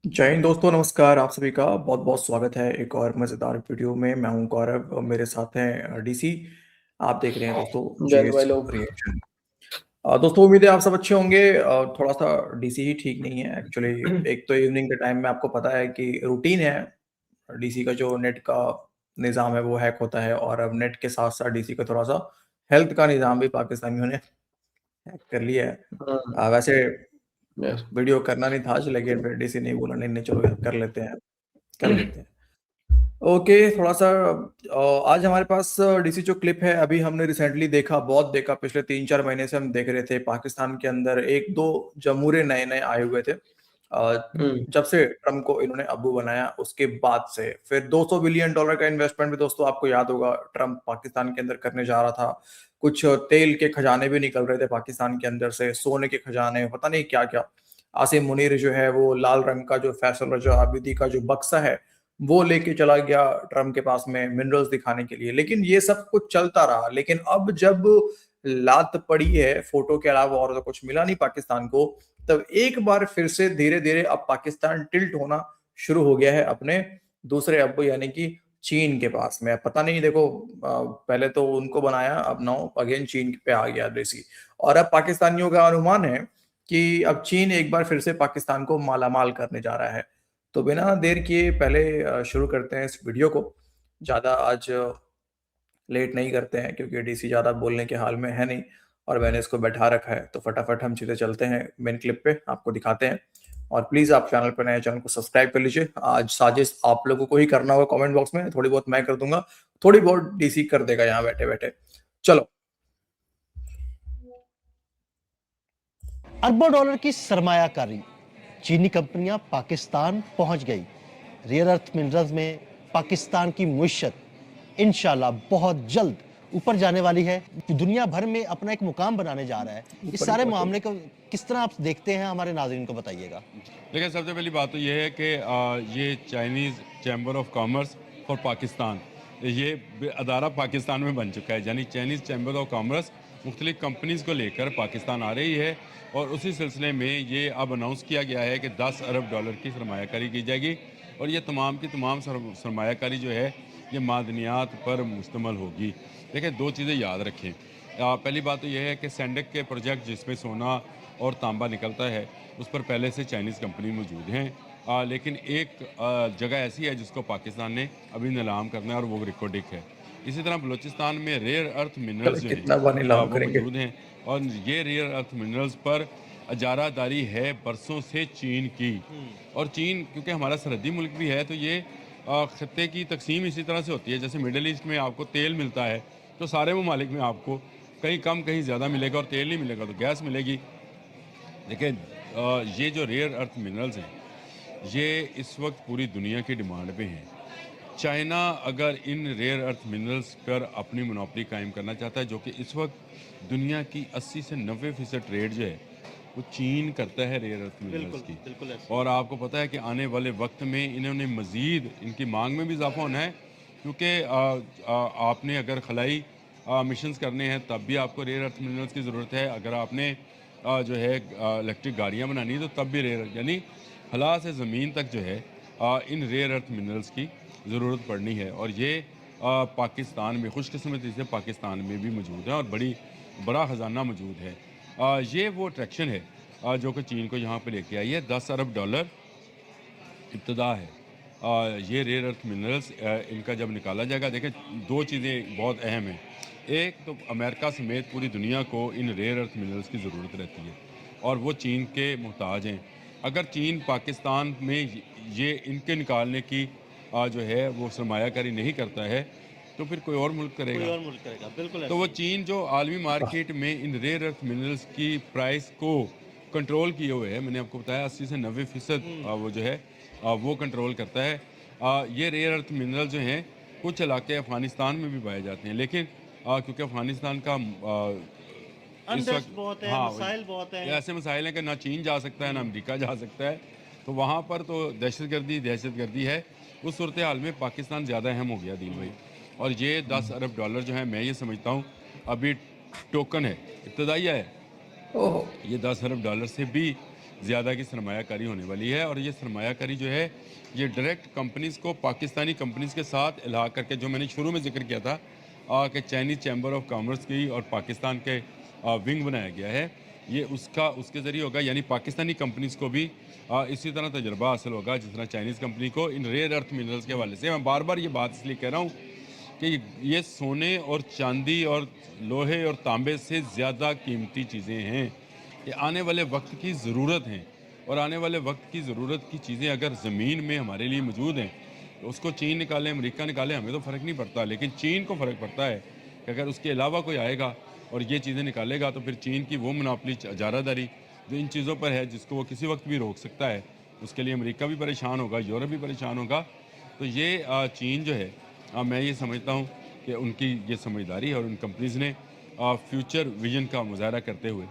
जय हिंद दोस्तों, नमस्कार। आप सभी का बहुत बहुत स्वागत है एक और मज़ेदार वीडियो में। मैं हूं गौरव और मेरे साथ हैं डीसी। आप देख रहे हैं दोस्तों जय हिंद भाई जेएस लोग। रिएक्शन। दोस्तों उम्मीद है आप सब अच्छे होंगे। थोड़ा सा डीसी ही ठीक नहीं है एक्चुअली। एक तो इवनिंग के टाइम में आपको पता है कि रूटीन है, डीसी का जो नेट का निज़ाम है वो हैक होता है, और अब नेट के साथ साथ डीसी का थोड़ा सा हेल्थ का निज़ाम भी पाकिस्तानियों ने हैक कर लिया है। हाँ। वैसे यस। वीडियो करना नहीं था आज, लेकिन फिर डीसी ने बोला नहीं नहीं चलो यार कर लेते हैं, कर देते हैं। ओके, थोड़ा-सा आज हमारे पास डीसी जो क्लिप है, अभी हमने रिसेंटली देखा, बहुत देखा, पिछले 3-4 महीने से हम देख रहे थे। पाकिस्तान के अंदर 1-2 जमूरे नए-नए आए हुए थे। हम्म। जब से ट्रम्प को इन्होंने अब्बू बनाया, उसके बाद से। फिर $200 बिलियन का इन्वेस्टमेंट भी दोस्तों आपको याद होगा, ट्रम्प पाकिस्तान के अंदर करने जा रहा था। कुछ तेल के खजाने भी निकल रहे थे पाकिस्तान के अंदर से, सोने के खजाने, पता नहीं क्या-क्या। आसिम मुनीर जो है, वो लाल रंग का जो फैसल रजा आबिदी का जो बक्सा है, वो लेके चला गया ट्रम्प के पास में मिनरल्स दिखाने के लिए। लेकिन ये सब कुछ चलता रहा, लेकिन अब जब लात पड़ी है, फोटो के अलावा और तो कुछ मिला नहीं पाकिस्तान को, तब एक बार फिर से धीरे-धीरे अब पाकिस्तान टिल्ट होना शुरू हो गया है अपने दूसरे अब्बू यानी कि चीन के पास में। अब पता नहीं, देखो पहले तो उनको बनाया, अब नाउ अगेन चीन पे आ गया देसी। और अब पाकिस्तानियों का अनुमान है कि अब चीन एक बार फिर से पाकिस्तान को मालामाल करने जा रहा है। तो बिना देर किए पहले शुरू करते हैं इस वीडियो को। ज़्यादा आज लेट नहीं करते हैं क्योंकि डीसी ज़्यादा बोलने के हाल में है नहीं, और मैंने इसको बैठा रखा है। तो फटाफट हम सीधे चलते हैं मेन क्लिप पे, आपको दिखाते हैं। और प्लीज़ आप चैनल पर नए, चैनल को सब्सक्राइब कर लीजिए। आज साजिश आप लोगों को ही करना होगा कमेंट बॉक्स में, थोड़ी बहुत मैं कर दूंगा, थोड़ी बहुत डीसी कर देगा यहाँ बैठे बैठे। चलो। अरबों डॉलर की सरमायाकारी चीनी कंपनियां पाकिस्तान पहुंच गई। रेयर अर्थ मिनरल्स में पाकिस्तान की मुइशत इंशाल्लाह बहुत जल्द ऊपर जाने वाली है। दुनिया भर में अपना एक मुकाम बनाने जा रहा है। इस ऊपर ही सारे पहुंचेगी। मामले को किस तरह आप देखते हैं, हमारे नाज़रीन को बताइएगा। देखिए, सबसे पहली बात तो ये है कि ये Chinese chamber of commerce for Pakistan, ये अदारा पाकिस्तान में बन चुका है। यानी चाइनीज़ चैम्बर ऑफ कॉमर्स मुख्तलिफ कंपनीज़ को लेकर पाकिस्तान आ रही है, और उसी सिलसिले में ये अब अनाउंस किया गया है कि 10 अरब डॉलर की सरमायाकारी की जाएगी। और ये तमाम की तमाम सरमायाकारी जो है ये मादनियात पर मुश्तमल होगी। देखिए, दो चीज़ें याद रखें। पहली बात तो यह है कि सैंडक के प्रोजेक्ट जिसमें सोना और तांबा निकलता है, उस पर पहले से चाइनीज़ कंपनी मौजूद हैं। लेकिन एक जगह ऐसी है जिसको पाकिस्तान ने अभी नीलाम करना है, और वो रिकोडिक है। इसी तरह बलूचिस्तान में रेयर अर्थ मिनरल्स जो हैं कितना बार नीलाम वो करेंगे। मौजूद हैं, और ये रेयर अर्थ मिनरल्स पर इजारादारी है बरसों से चीन की। और चीन क्योंकि हमारा सरहदी मुल्क भी है, तो ये खत्ते की तकसीम इसी तरह से होती है। जैसे मिडल ईस्ट में आपको तेल मिलता है, तो सारे ममालिक में आपको कहीं कम कहीं ज़्यादा मिलेगा, और तेल नहीं मिलेगा तो गैस मिलेगी। देखिए, ये जो रेयर अर्थ मिनरल्स हैं, ये इस वक्त पूरी दुनिया की डिमांड पे हैं। चाइना अगर इन रेयर अर्थ मिनरल्स पर अपनी मोनोपोली कायम करना चाहता है, जो कि इस वक्त दुनिया की 80 से 90% ट्रेड जो है वो चीन करता है रेयर अर्थ मिनरल्स की। बिल्कुल और आपको पता है कि आने वाले वक्त में इन्होंने मज़ीद इनकी मांग में भी इजाफा होना है, क्योंकि आपने अगर खलाई मिशंस करने हैं तब भी आपको रेयर अर्थ मिनरल्स की ज़रूरत है। अगर आपने जो है इलेक्ट्रिक गाड़ियाँ बनानी है तो तब भी रेयर, यानी खला से ज़मीन तक जो है इन रेयर अर्थ मिनरल्स की ज़रूरत पड़नी है। और ये पाकिस्तान में खुशकिस्मती से पाकिस्तान में भी मौजूद है, और बड़ा ख़जाना मौजूद है। ये वो अट्रैक्शन है जो कि चीन को यहाँ पे लेके आई है। 10 अरब डॉलर इब्तदा है। ये रेयर अर्थ मिनरल्स इनका जब निकाला जाएगा, देखें दो चीज़ें बहुत अहम हैं। एक तो अमेरिका समेत पूरी दुनिया को इन रेयर अर्थ मिनरल्स की ज़रूरत रहती है, और वो चीन के मोहताज हैं। अगर चीन पाकिस्तान में ये इनके निकालने की जो है वो सरमायाकारी नहीं करता है, तो फिर कोई और मुल्क करेगा। बिल्कुल तो वो चीन जो आलमी मार्केट में इन रेयर अर्थ मिनरल्स की प्राइस को कंट्रोल किए हुए है, मैंने आपको बताया 80 से 90% वो जो है वो कंट्रोल करता है। ये रेयर अर्थ मिनरल जो हैं कुछ इलाके अफ़गानिस्तान में भी पाए जाते हैं, लेकिन क्योंकि अफ़गानिस्तान का इस अनरेस्ट वक्त, बहुत है, हाँ, मसाइल बहुत ये हैं। ऐसे मसाइल हैं कि ना चीन जा सकता है ना अमेरिका जा सकता है। तो वहाँ पर तो दहशत गर्दी है। उस सूरत हाल में पाकिस्तान ज़्यादा अहम हो गया दीन भाई। और ये 10 अरब डॉलर जो है, मैं ये समझता हूँ अभी टोकन है, इब्तदाइया है। ओह। ये 10 अरब डॉलर से भी ज़्यादा की सरमायाकारी होने वाली है। और ये सरमायाकारी जो है ये डायरेक्ट कंपनीज़ को पाकिस्तानी कंपनीज़ के साथ इलाहा करके, जो मैंने शुरू में जिक्र किया था कि चाइनीज़ चैम्बर ऑफ कॉमर्स की और पाकिस्तान के विंग बनाया गया है, ये उसके ज़रिए होगा। यानी पाकिस्तानी कंपनीज़ को भी इसी तरह तजुर्बा हासिल होगा जिस तरह चाइनीज़ कंपनी को इन रेयर अर्थ मिनरल्स के हवाले से। मैं बार बार ये बात इसलिए कह रहा हूँ कि ये सोने और चांदी और लोहे और तांबे से ज़्यादा कीमती चीज़ें हैं। ये आने वाले वक्त की ज़रूरत हैं, और आने वाले वक्त की ज़रूरत की चीज़ें अगर ज़मीन में हमारे लिए मौजूद हैं तो उसको चीन निकाले, अमेरिका निकाले, हमें तो फ़र्क नहीं पड़ता, लेकिन चीन को फ़र्क पड़ता है कि अगर उसके अलावा कोई आएगा और ये चीज़ें निकालेगा तो फिर चीन की वो मोनोपोली, इजारादारी जो इन चीज़ों पर है, जिसको वो किसी वक्त भी रोक सकता है, उसके लिए अमेरिका भी परेशान होगा, यूरोप भी परेशान होगा। तो ये चीन जो है, मैं ये समझता हूँ कि उनकी ये समझदारी है और उन कंपनीज़ ने फ्यूचर विजन का मुजाहरा करते हुए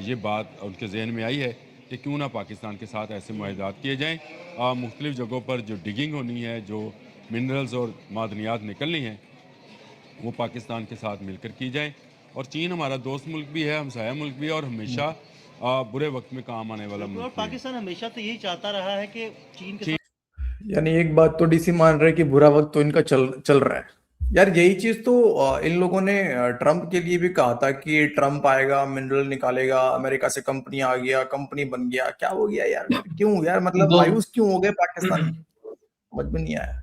ये बात उनके जहन में आई है कि क्यों ना पाकिस्तान के साथ ऐसे मुआहदात किए जाएँ। मुख्तलिफ़ जगहों पर जो डिगिंग होनी है, जो मिनरल्स और मादनियात निकलनी हैं, वो पाकिस्तान के साथ मिलकर की जाए। और चीन हमारा दोस्त मुल्क भी है, हमसाया मुल्क भी है, और हमेशा बुरे वक्त में काम आने वाला और मुल्क भी है। पाकिस्तान हमेशा तो यही चाहता रहा है कि चीन के यानी एक बात तो डीसी मान रहे कि बुरा वक्त तो इनका चल चल रहा है। यार यही चीज तो इन लोगों ने ट्रम्प के लिए भी कहा था कि ट्रम्प आएगा, मिनरल निकालेगा, अमेरिका से कंपनी आ गया, कंपनी बन गया। क्या हो गया यार? फिर क्यों यार, मतलब दो मायूस क्यों हो गए पाकिस्तानी? समझ में नहीं आया।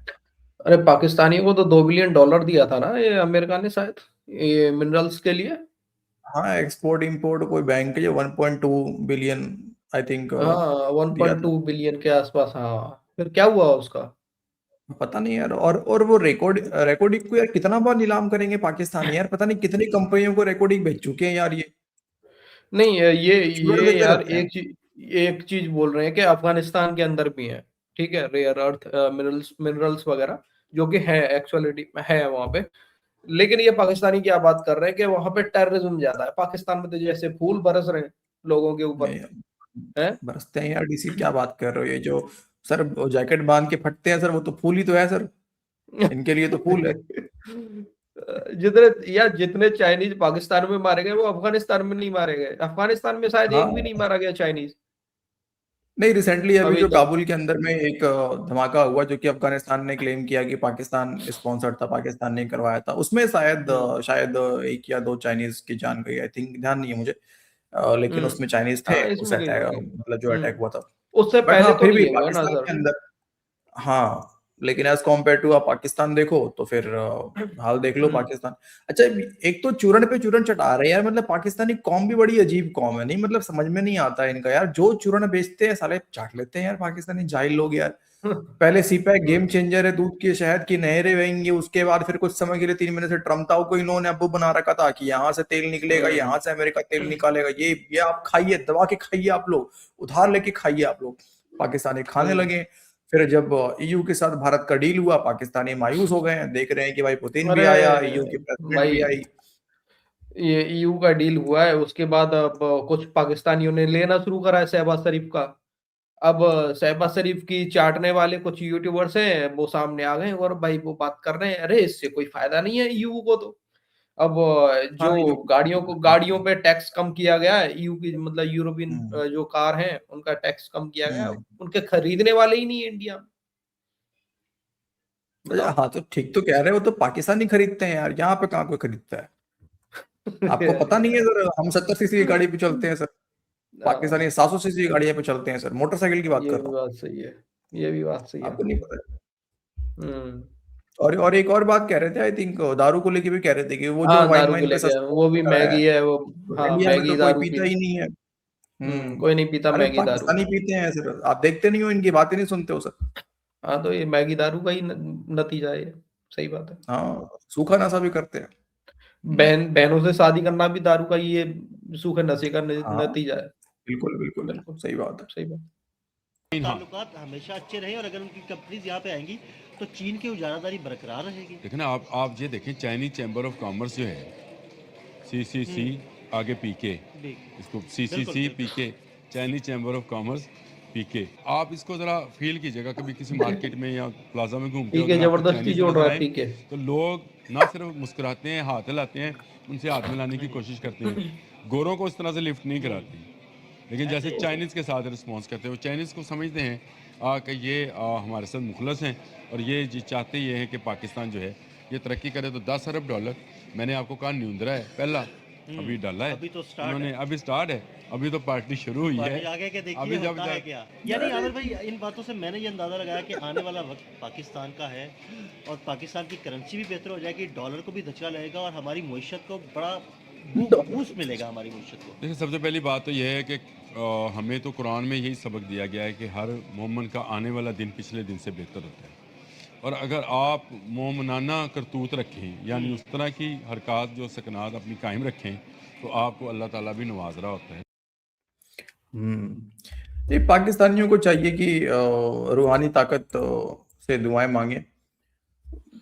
अरे पाकिस्तानियों को तो $2 बिलियन दिया था ना ये अमेरिका ने, शायद ये मिनरल्स के लिए। हाँ, एक्सपोर्ट इंपोर्ट कोई बैंक के 1.2 बिलियन आई थिंक हाँ, दिया था। 1.2 बिलियन के आसपास। हाँ, फिर क्या हुआ उसका? पता नहीं यार। और वो रिकॉर्डिंग को यार कितना बार नीलाम करेंगे पाकिस्तानी? यार पता नहीं कितनी कंपनियों को रिकॉर्डिंग भेज चुके हैं यार ये। नहीं, चूरन ये भेजते यार रहते हैं। एक चीज बोल रहे हैं कि अफगानिस्तान के अंदर भी है, ठीक है, रेयर अर्थ मिनरल्स वगैरह, जो कि है, एक्चुअलिटी है वहां पे। लेकिन ये पाकिस्तानी क्या बात कर रहे हैं कि वहां पे टेररिज्म ज्यादा है। पाकिस्तान में तो जैसे फूल बरस रहे हैं लोगों के ऊपर, नहीं, है। बरसते हैं यार डीसी, क्या बात कर रहे हो? ये जो सर जैकेट बांध के फटते हैं सर, वो तो फूल ही तो है सर। इनके लिए तो फूल है। जितने चाइनीज पाकिस्तान में मारे गए वो अफगानिस्तान में नहीं मारे गए। अफगानिस्तान में शायद एक भी नहीं हाँ, मारा गया चाइनीज नहीं रिसेंटली अभी अभी जो तक। काबुल के अंदर में एक धमाका हुआ, जो कि अफगानिस्तान ने क्लेम किया कि पाकिस्तान स्पॉन्सर्ड था, पाकिस्तान ने करवाया था। उसमें शायद हम्म शायद एक या दो चाइनीज की जान गई, आई थिंक, ध्यान नहीं है मुझे। लेकिन हम्म उसमें चाइनीज थे हाँ, उस इसमें कहीं अटैक, होंगे। मतलब जो अटैक हुआ था। उससे बट पहले हाँ, तो फिर भी नहीं हुआ ना पाकिस्तान सर। के अंदर, हाँ, लेकिन एज कम्पेयर टू आप पाकिस्तान देखो तो फिर हाल देख लो हम्म पाकिस्तान। अच्छा, एक तो चूरन पे चूरन चढ़ा रहे हैं यार। मतलब पाकिस्तानी कौम भी बड़ी अजीब कौम है, नहीं मतलब समझ में नहीं आता है इनका यार। जो चूरन बेचते हैं साले चाट लेते हैं यार पाकिस्तानी जाहिल लोग यार। पहले सीपैक गेम चेंजर है, दूध की शहद की नहरें बहेंगी, उसके बाद फिर कुछ समय के लिए 3 महीने से ट्रम्प ताऊ को इन्होंने अब्बू बना रखा था कि यहाँ से तेल निकलेगा, यहाँ से अमेरिका तेल निकालेगा, ये आप खाइए, दबा के खाइए, आप लोग उधार लेके खाइए, आप लोग। पाकिस्तानी खाने हम्म। लगे। फिर जब ईयू के साथ भारत का डील हुआ, पाकिस्तानी मायूस हो गए हैं। देख रहे हैं कि भाई पुतिन भी अरे आया, ईयू की प्रेसिडेंट भी भाई, आई। ये ईयू का डील हुआ है, उसके बाद अब कुछ पाकिस्तानियों ने लेना शुरू करा है शहबाज शरीफ का। अब शहबाज शरीफ की चाटने वाले कुछ यूट्यूबर्स हैं, वो सामने आ गए और भाई वो बात कर रहे हैं, अरे इससे कोई फायदा नहीं है ईयू को तो। अब हाँ, जो ईयू गाड़ियों पे टैक्स कम किया गया है, ईयू की मतलब यूरोपियन हम्म, जो कार हैं उनका टैक्स कम किया गया है। हम्म। उनके खरीदने वाले ही नहीं है इंडिया में, बताओ। हाँ, तो ठीक तो कह रहे हो, तो पाकिस्तानी खरीदते हैं यार, यहाँ पे कहाँ कोई खरीदता है? आपको पता नहीं है सर, हम 70 सीसी की गाड़ी पे चलते हैं सर। पाकिस्तानी 700 सीसी की गाड़ियां पे चलते हैं सर। मोटरसाइकिल की बात ये कर भी रहा हूँ। बात सही है, ये भी बात सही है। आपको नहीं पता है? हम्म और एक और बात कह रहे थे, आई थिंक दारू को लेके भी कह रहे थे कि वो जो हाँ, वाइन दारू को वाइन पे लेके सस्ता वो भी होता है, महंगी है वो। तो हाँ, इंडिया में महंगी तो कोई दारू पीता पी। ही नहीं है। हम्म। कोई नहीं पीता अरे महंगी दारू। पाकिस्तानी पीते हैं सर, आप देखते नहीं हो, इनकी बातें नहीं सुनते हो सर। हाँ, तो ये मैगी दारू का ही नतीजा है ये। सही बात है। हाँ, सूखा नशा भी करते हैं। बहनों से शादी करना भी दारू का ही ये सूखे नशे का हाँ, नतीजा है। बिल्कुल बिल्कुल बिल्कुल सही बात है। सही बात। हाँ, ताल्लुकात हमेशा अच्छे रहे, और अगर उनकी कंपनीज यहाँ पे आएंगी तो चीन की उजारादारी बरकरार रहेगी। देखिए ना, आप ये देखें, चाइनीज चैम्बर ऑफ कॉमर्स जो है, CCC आगे पीके, इसको CCC PK, Chinese chamber of commerce PK. आप इसको जरा फील कीजिएगा, कभी किसी मार्केट में या प्लाजा में घूमते हो, पीके अगर आपको जबरदस्ती चाइनीज जोड़ नजर रहा है आए पीके। तो लोग ना सिर्फ मुस्कुराते हैं, हाथ हिलाते हैं, उनसे हाथ मिलाने की कोशिश करते हैं। गोरों को इस तरह से लिफ्ट नहीं कराती। लेकिन जैसे चाइनीज़ के साथ रिस्पॉन्स करते हैं, वो चाइनीज़ को समझते हैं कि ये हमारे साथ मुखलस हैं और ये चाहते ये हैं कि पाकिस्तान जो है ये तरक्की करे। तो $10 अरब मैंने आपको कहा न्यूंदरा है पहला, अभी डाला है अभी तो स्टार्ट उन्होंने, है। अभी स्टार्ट है, अभी तो पार्टी शुरू हुई है। पार्टी आगे के अभी देखिए जब होता है क्या। यानी आमिर भाई, इन बातों से मैंने ये अंदाज़ा लगाया कि आने वाला वक्त पाकिस्तान का है और पाकिस्तान की करेंसी भी बेहतर हो जाएगी, डॉलर को भी धचका लगेगा और हमारी मईशत को बड़ा बूस्ट मिलेगा हमारी मईशत को। देखिए, सबसे पहली बात तो यह है कि हमें तो कुरान में यही सबक दिया गया है कि हर मोमिन का आने वाला दिन पिछले दिन से बेहतर होता है। और अगर आप मोमनाना करतूत रखें, यानी उस तरह की हरकत जो सकनात अपनी कायम रखें, तो आपको अल्लाह ताला भी नवाज रहा होता है। ये पाकिस्तानियों को चाहिए कि रूहानी ताकत से दुआएं मांगे,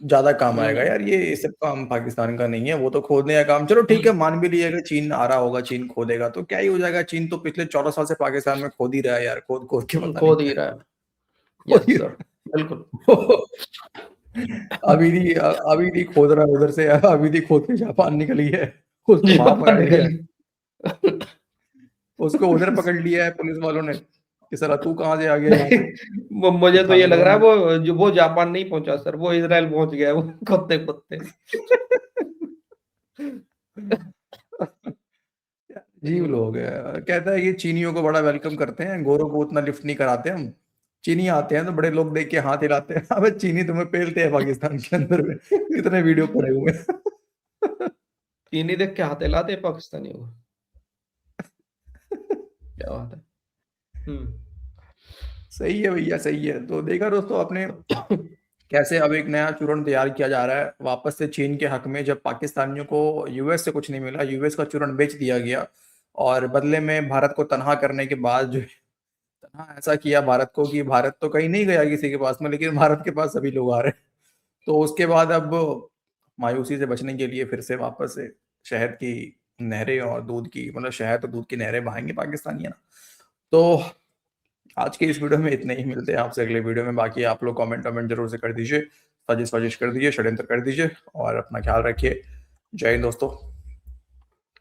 ज्यादा काम आएगा यार। ये सब काम पाकिस्तान का नहीं है, वो तो खोदने का काम, चलो ठीक है, मान भी लिया कि चीन आ रहा होगा, चीन खोदेगा तो क्या ही हो जाएगा। चीन तो पिछले 14 साल से पाकिस्तान में खोद ही रहा है यार, खोद खोद के पता खोद नहीं ही रहा है। खोद यस ही सर, बिल्कुल। अभी नहीं खोद रहा है उधर से, अभी नहीं खोद के जापान निकली है, उसको वहां जापान पकड़ लिया है, निकल उसको उधर पकड़ लिया है पुलिस वालों ने कि सर तू कहाँ से आ गया यहाँ पे। मुझे तो ये लग रहा है थाने वो जापान नहीं पहुंचा सर, वो इजराइल पहुंच गया है, वो कुत्ते कुत्ते। अजीब लोग है। कहता है कि चीनियों को बड़ा वेलकम करते हैं, गोरों को उतना लिफ्ट नहीं कराते हम। चीनी आते हैं तो बड़े लोग देख के हाथ हिलाते हैं, अबे चीनी तुम्हें पेलते हैं पाकिस्तान के अंदर में, कितने वीडियो पड़े हुए हैं। चीनी देख के हाथ हिलाते हैं पाकिस्तानियों को, क्या बात है। सही है भैया, सही है। तो देखा दोस्तों आपने कैसे अब एक नया चूर्ण तैयार किया जा रहा है वापस से चीन के हक में, जब पाकिस्तानियों को यूएस से कुछ नहीं मिला, यूएस का चूर्ण बेच दिया गया और बदले में भारत को तनहा करने के बाद जो है, तनहा ऐसा किया भारत को कि भारत तो कहीं नहीं गया किसी के पास में, लेकिन भारत के पास सभी लोग आ रहे हैं। तो उसके बाद अब मायूसी से बचने के लिए फिर से वापस से शहद की नहरें और दूध की, मतलब शहद और दूध की नहरें बहाएंगे पाकिस्तानी, है ना। तो आज के इस वीडियो में इतने ही, मिलते हैं आपसे अगले वीडियो में। बाकी आप लोग कमेंट जरूर से कर दीजिए, साजिश कर दीजिए, षड्यंत्र कर दीजिए और अपना ख्याल रखिए। जय हिंद दोस्तों।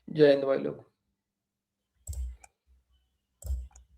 जय हिंद भाई लोग।